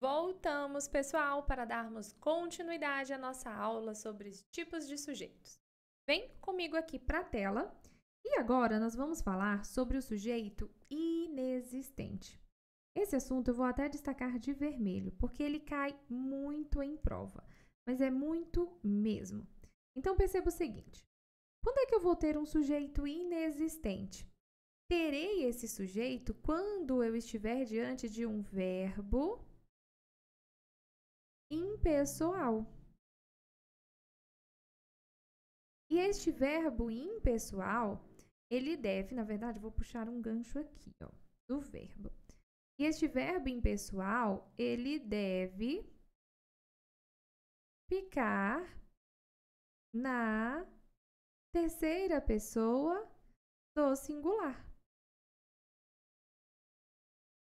Voltamos, pessoal, para darmos continuidade à nossa aula sobre os tipos de sujeitos. Vem comigo aqui para a tela e agora nós vamos falar sobre o sujeito inexistente. Esse assunto eu vou até destacar de vermelho, porque ele cai muito em prova, mas é muito mesmo. Então perceba o seguinte: quando é que eu vou ter um sujeito inexistente? Terei esse sujeito quando eu estiver diante de um verbo impessoal. E este verbo impessoal, ele deve, na verdade, vou puxar um gancho aqui, ó, do verbo. E este verbo impessoal, ele deve ficar na terceira pessoa do singular.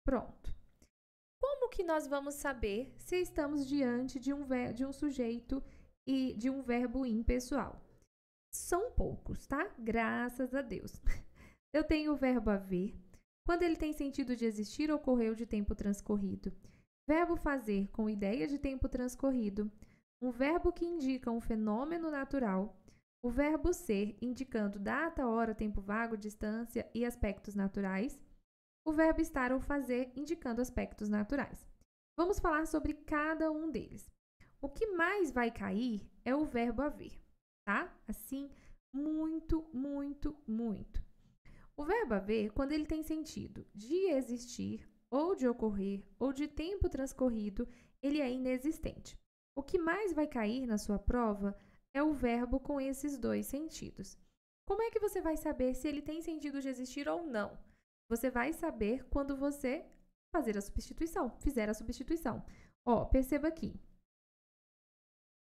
Pronto. Como que nós vamos saber se estamos diante de um sujeito e de um verbo impessoal? São poucos, tá? Graças a Deus. Eu tenho o verbo haver, quando ele tem sentido de existir, ocorreu de tempo transcorrido. Verbo fazer com ideia de tempo transcorrido. Um verbo que indica um fenômeno natural. O verbo ser, indicando data, hora, tempo vago, distância e aspectos naturais. O verbo estar ou fazer, indicando aspectos naturais. Vamos falar sobre cada um deles. O que mais vai cair é o verbo haver, tá? Assim, muito, muito, muito. O verbo haver, quando ele tem sentido de existir, ou de ocorrer, ou de tempo transcorrido, ele é inexistente. O que mais vai cair na sua prova é o verbo com esses dois sentidos. Como é que você vai saber se ele tem sentido de existir ou não? Você vai saber quando você fizer a substituição. Ó, perceba aqui.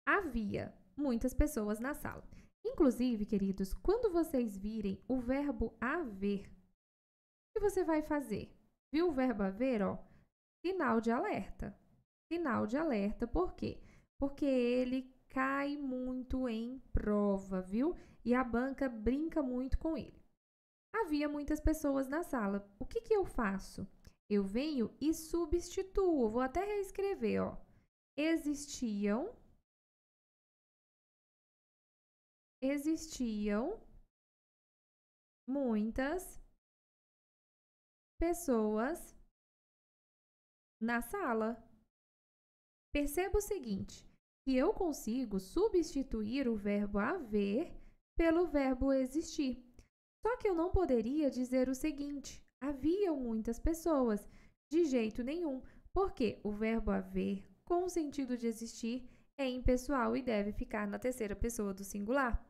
Havia muitas pessoas na sala. Inclusive, queridos, quando vocês virem o verbo haver, o que você vai fazer? Viu o verbo haver, ó? Sinal de alerta. Sinal de alerta, por quê? Porque ele cai muito em prova, viu? E a banca brinca muito com ele. Havia muitas pessoas na sala. O que eu faço? Eu venho e substituo. Vou até reescrever, ó. Existiam muitas pessoas na sala. Perceba o seguinte, que eu consigo substituir o verbo haver pelo verbo existir. Só que eu não poderia dizer o seguinte, haviam muitas pessoas, de jeito nenhum, porque o verbo haver, com o sentido de existir, é impessoal e deve ficar na terceira pessoa do singular.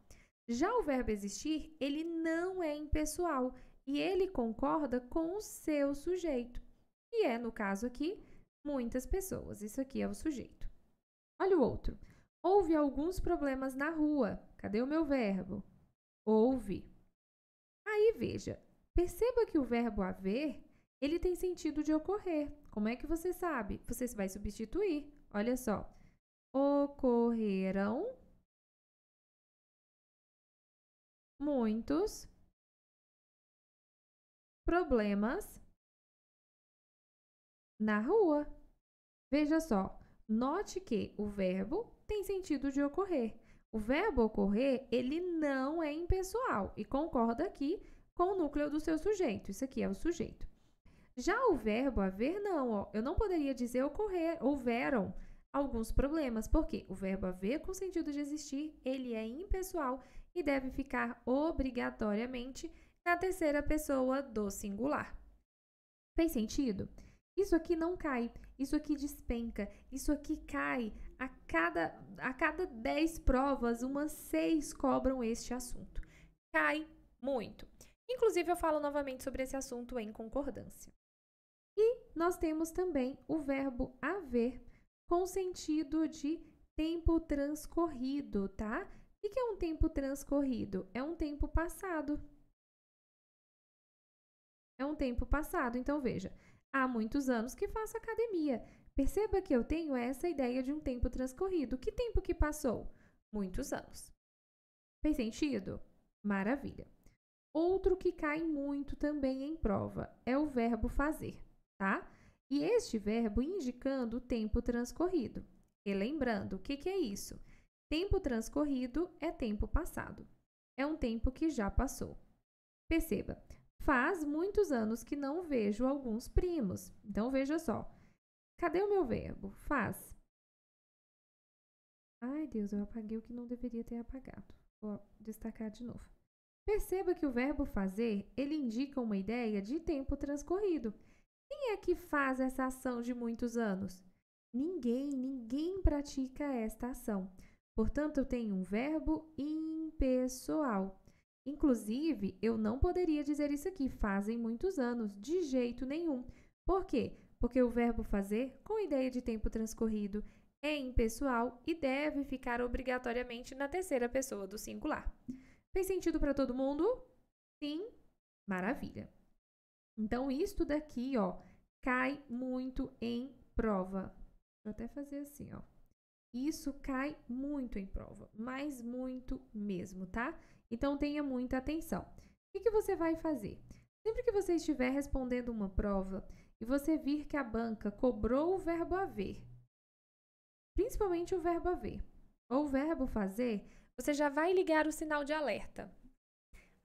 Já o verbo existir, ele não é impessoal e ele concorda com o seu sujeito. E é, no caso aqui, muitas pessoas. Isso aqui é o sujeito. Olha o outro. Houve alguns problemas na rua. Cadê o meu verbo? Houve. Aí, veja, perceba que o verbo haver, ele tem sentido de ocorrer. Como é que você sabe? Você vai substituir. Olha só. Ocorreram muitos problemas na rua. Veja só, note que o verbo tem sentido de ocorrer. O verbo ocorrer, ele não é impessoal e concorda aqui com o núcleo do seu sujeito. Isso aqui é o sujeito. Já o verbo haver, não. Ó. Eu não poderia dizer ocorrer, houveram alguns problemas, porque o verbo haver, com sentido de existir, ele é impessoal e deve ficar obrigatoriamente na terceira pessoa do singular. Fez sentido? Isso aqui não cai, isso aqui despenca, isso aqui cai. A cada 10 provas, umas 6 cobram este assunto. Cai muito. Inclusive, eu falo novamente sobre esse assunto em concordância. E nós temos também o verbo haver, com sentido de tempo transcorrido, tá? O que é um tempo transcorrido? É um tempo passado. É um tempo passado. Então, veja, há muitos anos que faço academia. Perceba que eu tenho essa ideia de um tempo transcorrido. Que tempo que passou? Muitos anos. Fez sentido? Maravilha. Outro que cai muito também em prova é o verbo fazer, tá? E este verbo indicando o tempo transcorrido. E lembrando, o que é isso? Tempo transcorrido é tempo passado. É um tempo que já passou. Perceba, faz muitos anos que não vejo alguns primos. Então, veja só. Cadê o meu verbo? Faz. Ai, Deus, eu apaguei o que não deveria ter apagado. Vou destacar de novo. Perceba que o verbo fazer, ele indica uma ideia de tempo transcorrido. Quem é que faz essa ação de muitos anos? Ninguém pratica esta ação. Portanto, eu tenho um verbo impessoal. Inclusive, eu não poderia dizer isso aqui, fazem muitos anos, de jeito nenhum. Por quê? Porque o verbo fazer, com ideia de tempo transcorrido, é impessoal e deve ficar obrigatoriamente na terceira pessoa do singular. Fez sentido para todo mundo? Sim? Maravilha. Então, isto daqui, ó, cai muito em prova. Vou até fazer assim, ó. Isso cai muito em prova, mas muito mesmo, tá? Então, tenha muita atenção. O que você vai fazer? Sempre que você estiver respondendo uma prova e você vir que a banca cobrou o verbo haver, principalmente o verbo haver, ou o verbo fazer, você já vai ligar o sinal de alerta.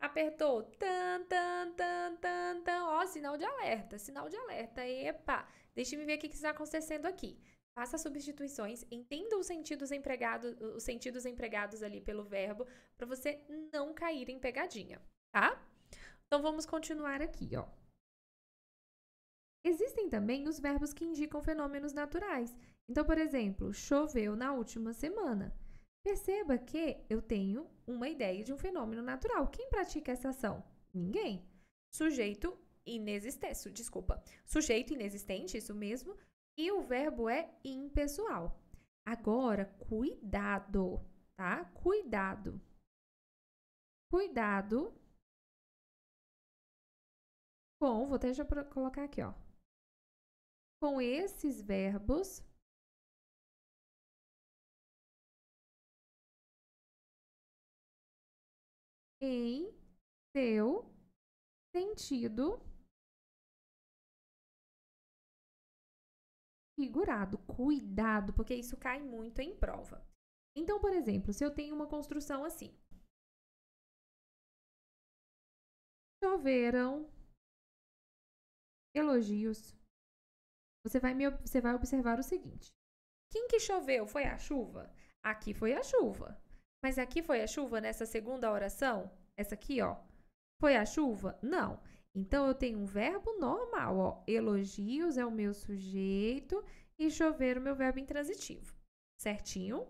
Apertou, tan, tan, tan, tan, tan, ó, sinal de alerta, epa, deixa-me ver o que está acontecendo aqui. Faça substituições, entenda os sentidos empregados ali pelo verbo, para você não cair em pegadinha, tá? Então, vamos continuar aqui, ó. Existem também os verbos que indicam fenômenos naturais. Então, por exemplo, choveu na última semana. Perceba que eu tenho uma ideia de um fenômeno natural. Quem pratica essa ação? Ninguém. Sujeito inexistente, isso mesmo. E o verbo é impessoal. Agora, cuidado, tá? Cuidado. Cuidado com, vou até já colocar aqui, ó. Com esses verbos em seu sentido figurado. Cuidado, porque isso cai muito em prova. Então, por exemplo, se eu tenho uma construção assim. Choveram elogios. Você vai observar o seguinte. Quem que choveu? Foi a chuva? Aqui foi a chuva. Mas aqui foi a chuva nessa segunda oração? Essa aqui, ó. Foi a chuva? Não. Então, eu tenho um verbo normal, ó. Elogios é o meu sujeito e chover o meu verbo intransitivo. Certinho?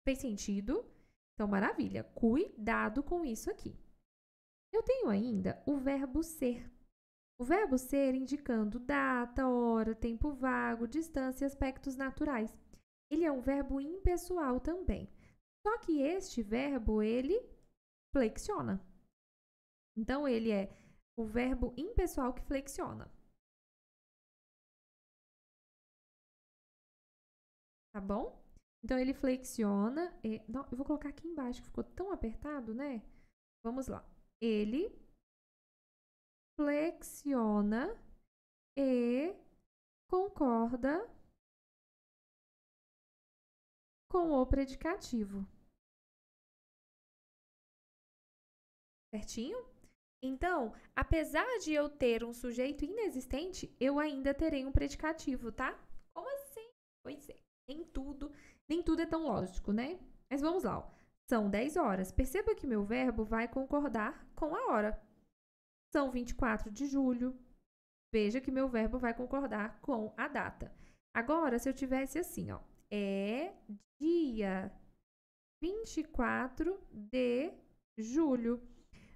Fez sentido? Então, maravilha. Cuidado com isso aqui. Eu tenho ainda o verbo ser. O verbo ser indicando data, hora, tempo vago, distância e aspectos naturais. Ele é um verbo impessoal também. Só que este verbo, ele flexiona. Então, ele é o verbo impessoal que flexiona. Tá bom? Então, ele flexiona. Não, eu vou colocar aqui embaixo, que ficou tão apertado, né? Vamos lá. Ele flexiona e concorda com o predicativo. Certinho? Então, apesar de eu ter um sujeito inexistente, eu ainda terei um predicativo, tá? Como assim? Pois é, nem tudo é tão lógico, né? Mas vamos lá, ó. São 10 horas. Perceba que meu verbo vai concordar com a hora. São 24 de julho. Veja que meu verbo vai concordar com a data. Agora, se eu tivesse assim, ó. É dia 24 de julho.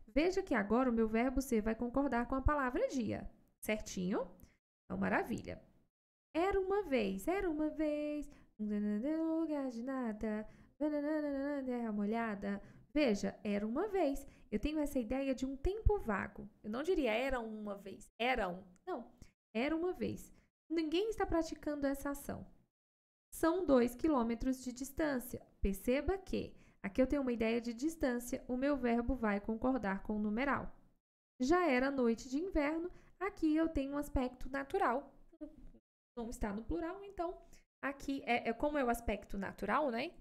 Veja que agora o meu verbo ser vai concordar com a palavra dia. Certinho? Então, maravilha. Era uma vez, no lugar de nada, terra molhada. Veja, era uma vez. Eu tenho essa ideia de um tempo vago. Eu não diria era uma vez, Não, era uma vez. Ninguém está praticando essa ação. São 2 quilômetros de distância. Perceba que aqui eu tenho uma ideia de distância, o meu verbo vai concordar com o numeral. Já era noite de inverno, aqui eu tenho um aspecto natural, não está no plural, então aqui como é o aspecto natural, né?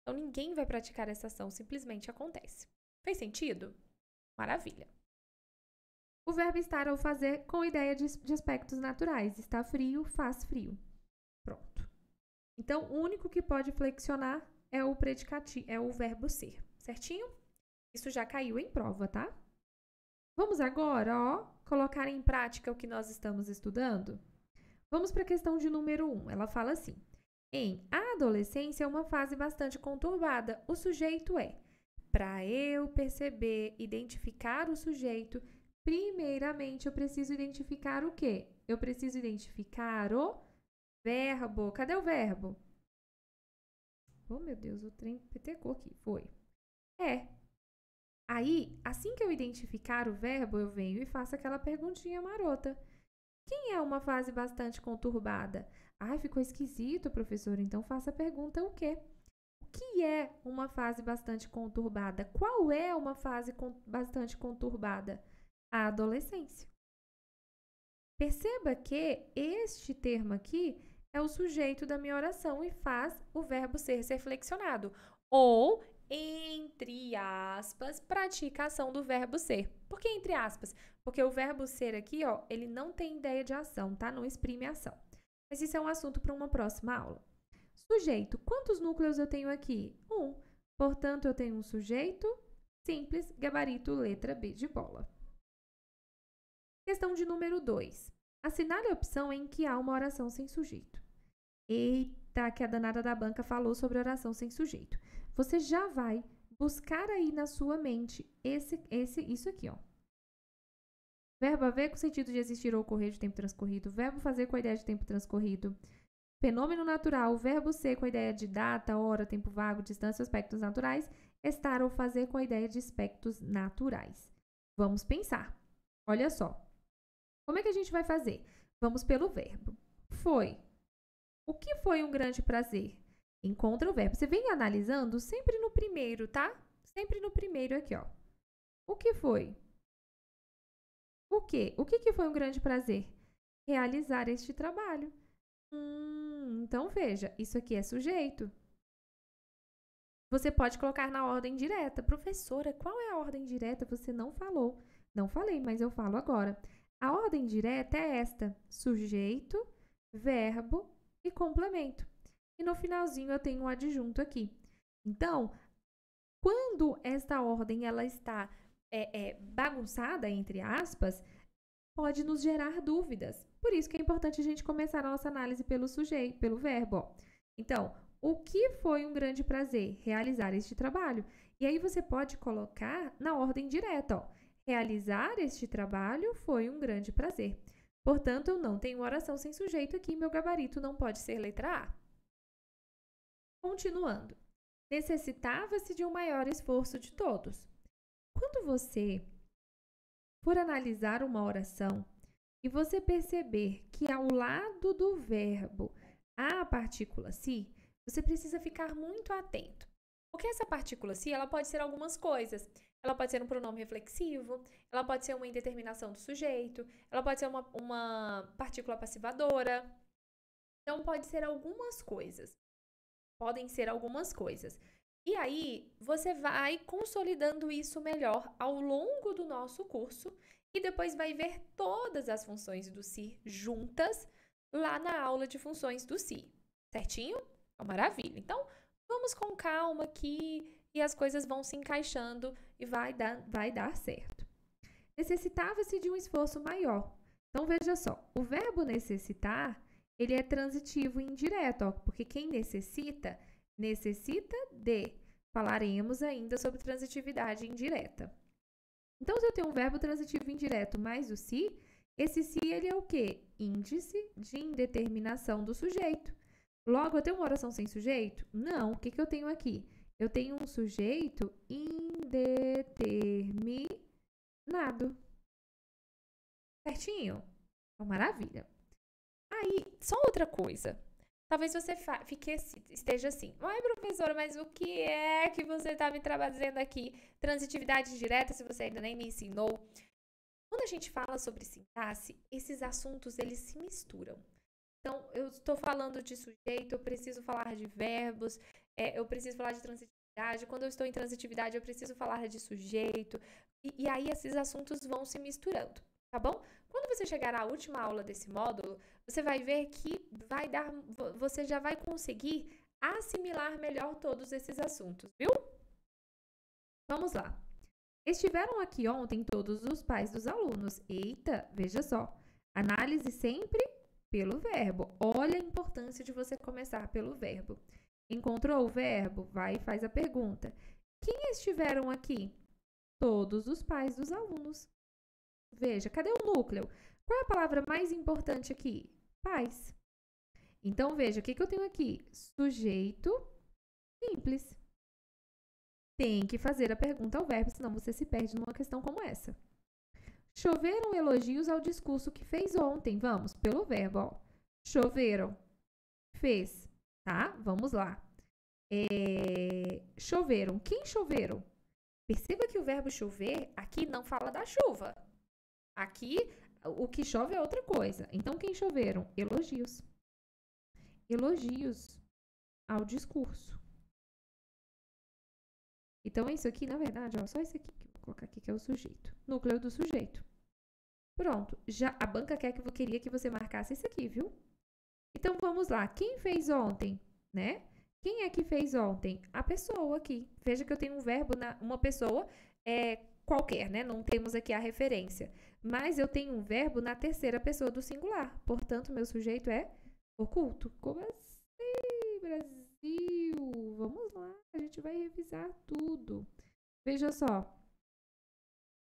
Então ninguém vai praticar essa ação, simplesmente acontece. Fez sentido? Maravilha. O verbo estar ou fazer com ideia de aspectos naturais. Está frio, faz frio. Pronto. Então, o único que pode flexionar é o predicativo, é o verbo ser. Certinho? Isso já caiu em prova, tá? Vamos agora, colocar em prática o que nós estamos estudando? Vamos para a questão de número 1. Ela fala assim: a adolescência é uma fase bastante conturbada. O sujeito é. Para eu perceber, identificar o sujeito, primeiramente eu preciso identificar o quê? Eu preciso identificar o verbo. Cadê o verbo? Oh, meu Deus, o trem petecou aqui. Foi. Aí, assim que eu identificar o verbo, eu venho e faço aquela perguntinha marota. Quem é uma fase bastante conturbada? Ai, ficou esquisito, professor. Então, faça a pergunta o quê? O que é uma fase bastante conturbada? Qual é uma fase bastante conturbada? A adolescência. Perceba que este termo aqui é o sujeito da minha oração e faz o verbo ser flexionado. Ou, entre aspas, pratica a ação do verbo ser. Por que entre aspas? Porque o verbo ser aqui, ele não tem ideia de ação, tá? Não exprime ação. Mas isso é um assunto para uma próxima aula. Sujeito. Quantos núcleos eu tenho aqui? 1. Portanto, eu tenho um sujeito simples, gabarito, letra B de bola. Questão de número 2. Assinale a opção em que há uma oração sem sujeito. Eita, que a danada da banca falou sobre oração sem sujeito. Você já vai buscar aí na sua mente isso aqui, Verbo haver com o sentido de existir ou ocorrer de tempo transcorrido. Verbo fazer com a ideia de tempo transcorrido. Fenômeno natural. Verbo ser com a ideia de data, hora, tempo vago, distância, aspectos naturais. Estar ou fazer com a ideia de aspectos naturais. Vamos pensar. Olha só. Como é que a gente vai fazer? Vamos pelo verbo. Foi. O que foi um grande prazer? Encontra o verbo. Você vem analisando sempre no primeiro, tá? Sempre no primeiro aqui, O que foi? O quê? O que foi um grande prazer? Realizar este trabalho. Então, veja, isso aqui é sujeito. Você pode colocar na ordem direta. Professora, qual é a ordem direta? Você não falou. Não falei, mas eu falo agora. A ordem direta é esta: sujeito, verbo e complemento. E no finalzinho eu tenho um adjunto aqui. Então, quando esta ordem ela está bagunçada, entre aspas, pode nos gerar dúvidas. Por isso que é importante a gente começar a nossa análise pelo sujeito, pelo verbo. Então, o que foi um grande prazer? Realizar este trabalho. E aí você pode colocar na ordem direta, Realizar este trabalho foi um grande prazer. Portanto, eu não tenho oração sem sujeito aqui, meu gabarito não pode ser letra A. Continuando. Necessitava-se de um maior esforço de todos. Quando você for analisar uma oração e você perceber que ao lado do verbo há a partícula se, você precisa ficar muito atento. Porque essa partícula se, ela pode ser algumas coisas. Ela pode ser um pronome reflexivo, ela pode ser uma indeterminação do sujeito, ela pode ser uma partícula passivadora. Então, pode ser algumas coisas. Podem ser algumas coisas. E aí, você vai consolidando isso melhor ao longo do nosso curso e depois vai ver todas as funções do se juntas lá na aula de funções do se. Certinho? Maravilha. Então, vamos com calma aqui e as coisas vão se encaixando e vai dar certo. Necessitava-se de um esforço maior. Então, veja só, o verbo necessitar, ele é transitivo e indireto, porque quem necessita de. Falaremos ainda sobre transitividade indireta. Então, se eu tenho um verbo transitivo indireto mais o se, esse se ele é o quê? Índice de indeterminação do sujeito. Logo, eu tenho uma oração sem sujeito? Não. O que eu tenho aqui? Eu tenho um sujeito indeterminado. Certinho? Então, maravilha. Aí, só outra coisa. Talvez você esteja assim. Ai, professora, mas o que é que você está me trazendo aqui? Transitividade direta, se você ainda nem me ensinou. Quando a gente fala sobre sintaxe, esses assuntos, eles se misturam. Então, eu estou falando de sujeito, eu preciso falar de verbos, eu preciso falar de transitividade. Quando eu estou em transitividade, eu preciso falar de sujeito. E aí, esses assuntos vão se misturando, tá bom? Quando você chegar na última aula desse módulo, você vai ver que você já vai conseguir assimilar melhor todos esses assuntos, viu? Vamos lá. Estiveram aqui ontem todos os pais dos alunos. Eita, veja só. Análise sempre pelo verbo. Olha a importância de você começar pelo verbo. Encontrou o verbo? Vai e faz a pergunta. Quem estiveram aqui? Todos os pais dos alunos. Veja, cadê o núcleo? Qual é a palavra mais importante aqui? Pais. Então, veja, o que eu tenho aqui? Sujeito simples. Tem que fazer a pergunta ao verbo, senão você se perde numa questão como essa. Choveram elogios ao discurso que fez ontem. Vamos, pelo verbo, ó. Choveram. Fez, tá? Vamos lá. Choveram. Quem choveram? Perceba que o verbo chover aqui não fala da chuva. Aqui, o que chove é outra coisa. Então, quem choveram? Elogios. Elogios ao discurso. Então, isso aqui, na verdade, ó, só isso aqui que eu vou colocar aqui, que é o sujeito. Núcleo do sujeito. Pronto. Já a banca queria que você marcasse isso aqui, viu? Então, vamos lá. Quem fez ontem, né? Quem é que fez ontem? A pessoa aqui. Veja que eu tenho um verbo, uma pessoa qualquer, né? Não temos aqui a referência. Mas eu tenho um verbo na terceira pessoa do singular. Portanto, meu sujeito é oculto. Como assim, Brasil? Vamos lá, a gente vai revisar tudo. Veja só.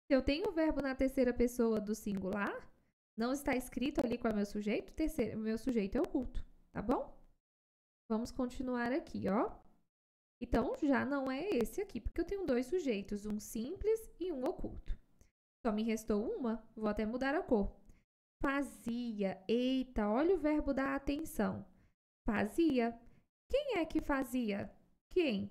Se eu tenho o verbo na terceira pessoa do singular, não está escrito ali qual é meu sujeito, meu sujeito é oculto, tá bom? Vamos continuar aqui, ó. Então, já não é esse aqui, porque eu tenho dois sujeitos, um simples e um oculto. Só me restou uma, vou até mudar a cor. Fazia. Eita, olha o verbo da atenção. Fazia. Quem é que fazia? Quem?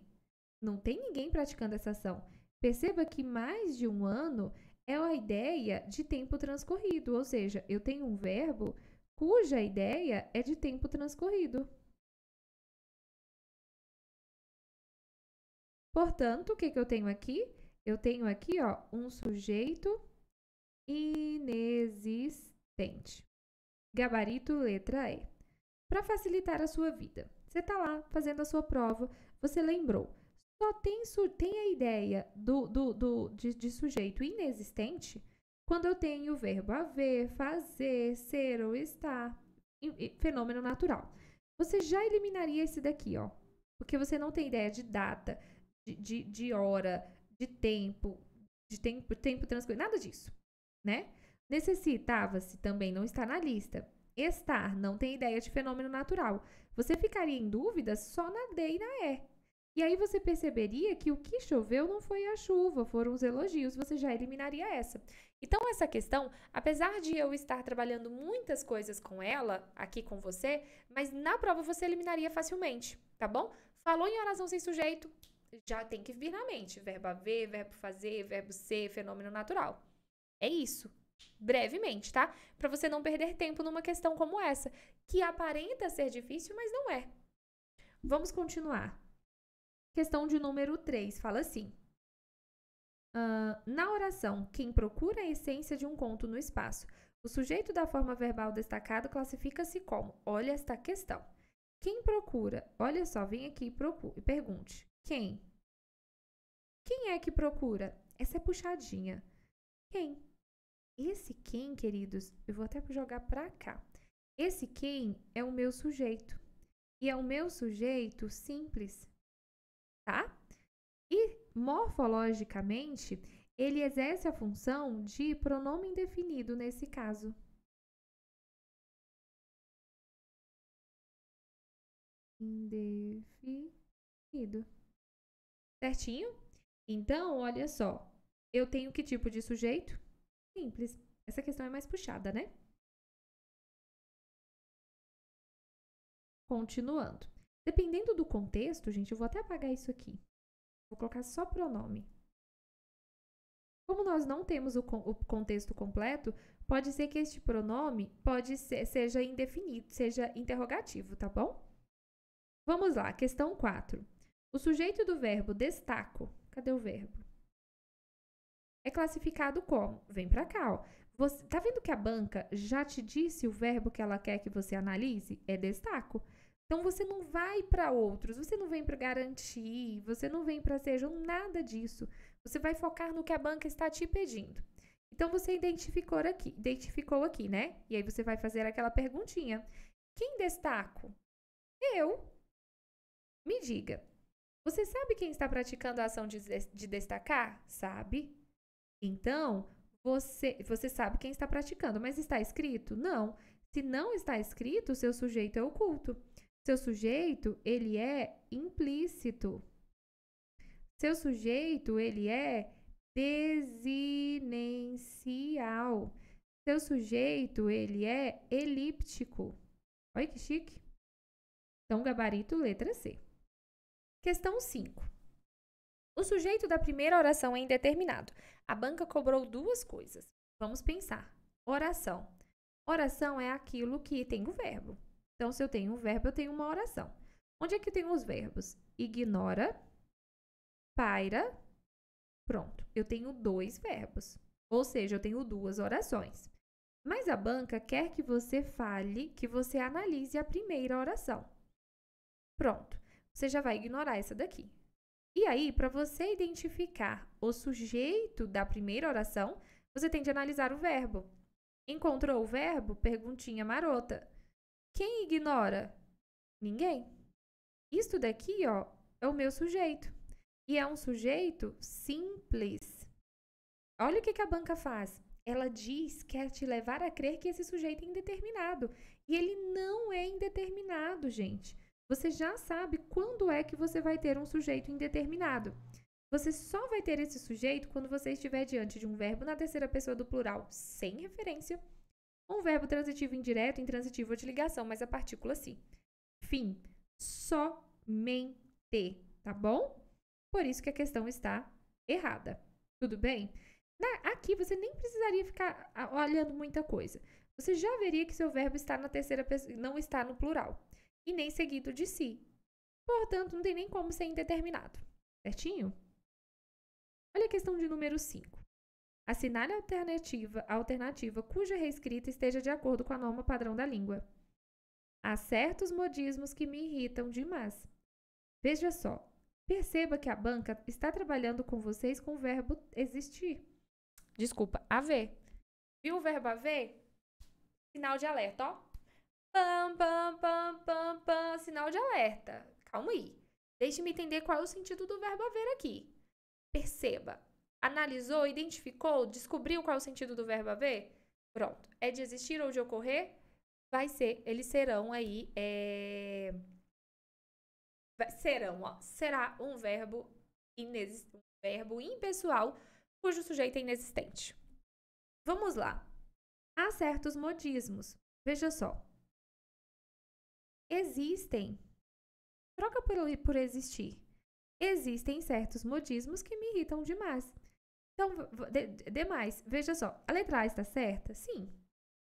Não tem ninguém praticando essa ação. Perceba que mais de um ano é a ideia de tempo transcorrido, ou seja, eu tenho um verbo cuja ideia é de tempo transcorrido. Portanto, o que eu tenho aqui? Eu tenho aqui, ó, um sujeito inexistente. Gabarito letra E. Para facilitar a sua vida, você está lá fazendo a sua prova, você lembrou. Só tem a ideia de sujeito inexistente quando eu tenho o verbo haver, fazer, ser ou estar, fenômeno natural. Você já eliminaria esse daqui, ó, porque você não tem ideia de data, de hora, de tempo transcorrido, nada disso, né? Necessitava-se também não está na lista. Estar não tem ideia de fenômeno natural. Você ficaria em dúvida só na D e na E. E aí você perceberia que o que choveu não foi a chuva, foram os elogios, você já eliminaria essa. Então, essa questão, apesar de eu estar trabalhando muitas coisas com ela, aqui com você, mas na prova você eliminaria facilmente, tá bom? Falou em oração sem sujeito, já tem que vir na mente. Verbo haver, verbo fazer, verbo ser, fenômeno natural. É isso. Brevemente, tá? Para você não perder tempo numa questão como essa, que aparenta ser difícil, mas não é. Vamos continuar. Questão de número 3, fala assim. Na oração, quem procura a essência de um conto no espaço, o sujeito da forma verbal destacado classifica-se como? Olha esta questão. Quem procura? Olha só, vem aqui e pergunte. Quem? Quem é que procura? Essa é puxadinha. Quem? Esse quem, queridos, eu vou até jogar para cá. Esse quem é o meu sujeito. E é o meu sujeito simples, tá? E morfologicamente, ele exerce a função de pronome indefinido nesse caso. Indefinido. Certinho? Então, olha só. Eu tenho que tipo de sujeito? Simples. Essa questão é mais puxada, né? Continuando. Dependendo do contexto, gente, eu vou até apagar isso aqui. Vou colocar só pronome. Como nós não temos o contexto completo, pode ser que este pronome seja indefinido, seja interrogativo, tá bom? Vamos lá, questão 4. O sujeito do verbo destaco, cadê o verbo? É classificado como? Vem pra cá, ó. Você, tá vendo que a banca já te disse o verbo que ela quer que você analise? É destaco. Então, você não vai para outros, você não vem para garantir, você não vem para sejam, nada disso. Você vai focar no que a banca está te pedindo. Então, você identificou aqui, né? E aí, você vai fazer aquela perguntinha. Quem destaco? Eu. Me diga, você sabe quem está praticando a ação de destacar? Sabe? Então, você sabe quem está praticando, mas está escrito? Não. Se não está escrito, seu sujeito é oculto. Seu sujeito, ele é implícito. Seu sujeito, ele é desinencial. Seu sujeito, ele é elíptico. Olha que chique. Então, gabarito, letra C. Questão 5. O sujeito da primeira oração é indeterminado. A banca cobrou duas coisas. Vamos pensar. Oração. Oração é aquilo que tem o verbo. Então, se eu tenho um verbo, eu tenho uma oração. Onde é que tem os verbos? Ignora, paira, pronto. Eu tenho 2 verbos. Ou seja, eu tenho 2 orações. Mas a banca quer que você fale, que você analise a primeira oração. Pronto. Você já vai ignorar essa daqui. E aí, para você identificar o sujeito da primeira oração, você tem de analisar o verbo. Encontrou o verbo? Perguntinha marota. Quem ignora? Ninguém. Isto daqui, ó, é o meu sujeito. E é um sujeito simples. Olha o que a banca faz. Ela quer te levar a crer que esse sujeito é indeterminado. E ele não é indeterminado, gente. Você já sabe quando é que você vai ter um sujeito indeterminado. Você só vai ter esse sujeito quando você estiver diante de um verbo na terceira pessoa do plural sem referência, um verbo transitivo indireto, intransitivo ou de ligação, mas a partícula sim. Fim. Somente. Tá bom? Por isso que a questão está errada. Tudo bem? Aqui você nem precisaria ficar olhando muita coisa. Você já veria que seu verbo está na terceira pessoa, não está no plural. E nem seguido de si. Portanto, não tem nem como ser indeterminado. Certinho? Olha a questão de número 5. Assinale a alternativa cuja reescrita esteja de acordo com a norma padrão da língua. Há certos modismos que me irritam demais. Veja só. Perceba que a banca está trabalhando com vocês com o verbo existir. Desculpa, haver. Viu o verbo haver? Sinal de alerta, ó. Pam, pam, pam, pam, pam, sinal de alerta. Calma aí. Deixe-me entender qual é o sentido do verbo haver aqui. Perceba. Analisou, identificou, descobriu qual é o sentido do verbo haver? Pronto. É de existir ou de ocorrer? Vai ser, eles serão aí, será um verbo impessoal cujo sujeito é inexistente. Vamos lá. Há certos modismos. Veja só. Existem. Troca por existir. Existem certos modismos que me irritam demais. Então, demais. Veja só. A letra A está certa? Sim.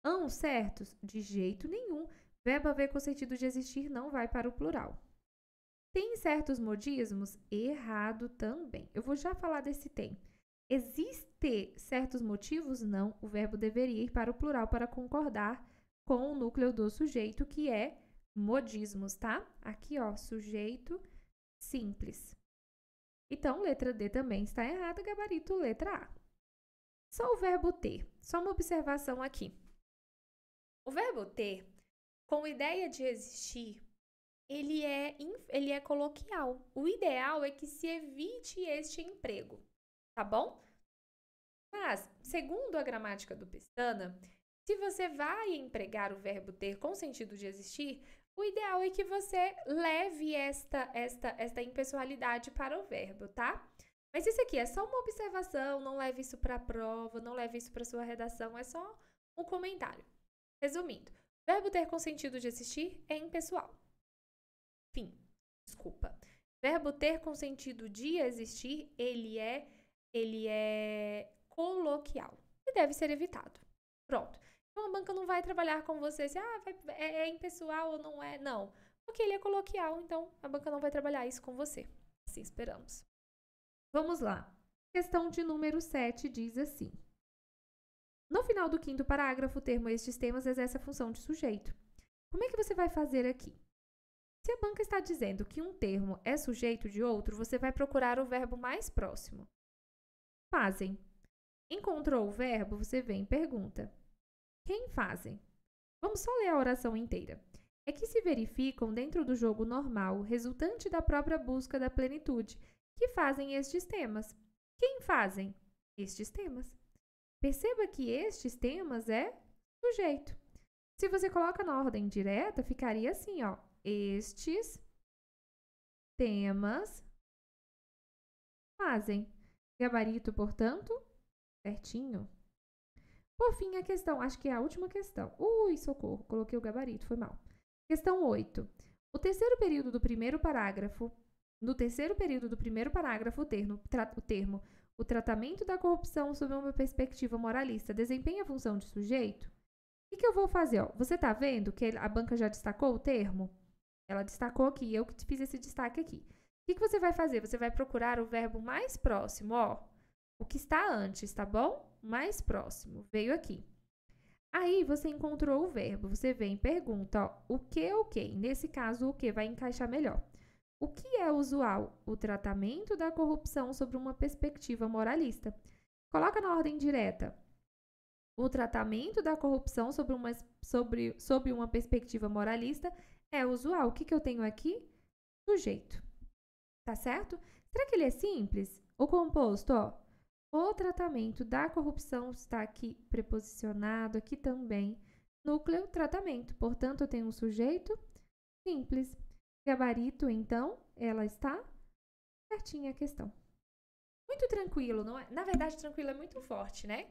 Hão certos? De jeito nenhum. Verbo haver com sentido de existir não vai para o plural. Tem certos modismos? Errado também. Eu vou já falar desse tem. Existe certos motivos? Não. O verbo deveria ir para o plural para concordar com o núcleo do sujeito, que é modismos, tá? Aqui, ó, sujeito simples. Então, letra D também está errada, gabarito letra A. Só o verbo ter. Só uma observação aqui. O verbo ter, com ideia de existir, ele é coloquial. O ideal é que se evite este emprego, tá bom? Mas, segundo a gramática do Pestana, se você vai empregar o verbo ter com sentido de existir, o ideal é que você leve esta impessoalidade para o verbo, tá? Mas isso aqui é só uma observação, não leve isso para a prova, não leve isso para sua redação, é só um comentário. Resumindo, verbo ter com sentido de existir é impessoal. Fim. Desculpa. Verbo ter com sentido de existir, ele é coloquial e deve ser evitado. Pronto. Então, a banca não vai trabalhar com você se é impessoal ou não é. Não. Porque ele é coloquial, então a banca não vai trabalhar isso com você. Assim esperamos. Vamos lá. Questão de número 7 diz assim. No final do 5º parágrafo, o termo estes temas exerce a função de sujeito. Como é que você vai fazer aqui? Se a banca está dizendo que um termo é sujeito de outro, você vai procurar o verbo mais próximo. Fazem. Encontrou o verbo, você vem e pergunta. Quem fazem? Vamos só ler a oração inteira. É que se verificam dentro do jogo normal, resultante da própria busca da plenitude, que fazem estes temas. Quem fazem? Estes temas. Perceba que estes temas é sujeito. Se você coloca na ordem direta, ficaria assim, ó. Estes temas fazem. Gabarito, portanto, certinho. Por fim, a questão, acho que é a última questão. Ui, socorro, coloquei o gabarito, foi mal. Questão 8. No terceiro período do primeiro parágrafo, o termo o tratamento da corrupção sob uma perspectiva moralista desempenha a função de sujeito? O que eu vou fazer? Ó? Você está vendo que a banca já destacou o termo? Ela destacou aqui, eu que fiz esse destaque aqui. O que você vai fazer? Você vai procurar o verbo mais próximo, ó. O que está antes, tá bom? Mais próximo, veio aqui. Aí, você encontrou o verbo, você vem e pergunta, ó, o que ou quem? Nesse caso, o que vai encaixar melhor. O que é usual? O tratamento da corrupção sobre uma perspectiva moralista. Coloca na ordem direta. O tratamento da corrupção sob uma perspectiva moralista é usual. O que eu tenho aqui? Sujeito. Tá certo? Será que ele é simples? O composto, ó. O tratamento da corrupção está aqui preposicionado, aqui também. Núcleo, tratamento. Portanto, eu tenho um sujeito simples. Gabarito, então, ela está certinha a questão. Muito tranquilo, não é? Na verdade, tranquilo é muito forte, né?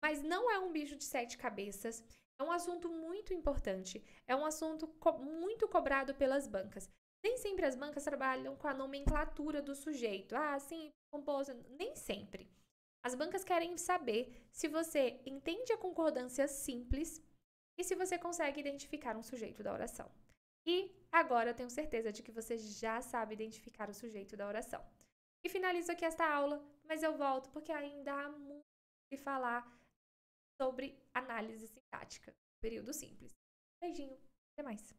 Mas não é um bicho de 7 cabeças. É um assunto muito importante. É um assunto muito cobrado pelas bancas. Nem sempre as bancas trabalham com a nomenclatura do sujeito. Ah, sim, composto. Nem sempre. As bancas querem saber se você entende a concordância simples e se você consegue identificar um sujeito da oração. E agora eu tenho certeza de que você já sabe identificar o sujeito da oração. E finalizo aqui esta aula, mas eu volto porque ainda há muito de falar sobre análise sintática, período simples. Beijinho, até mais!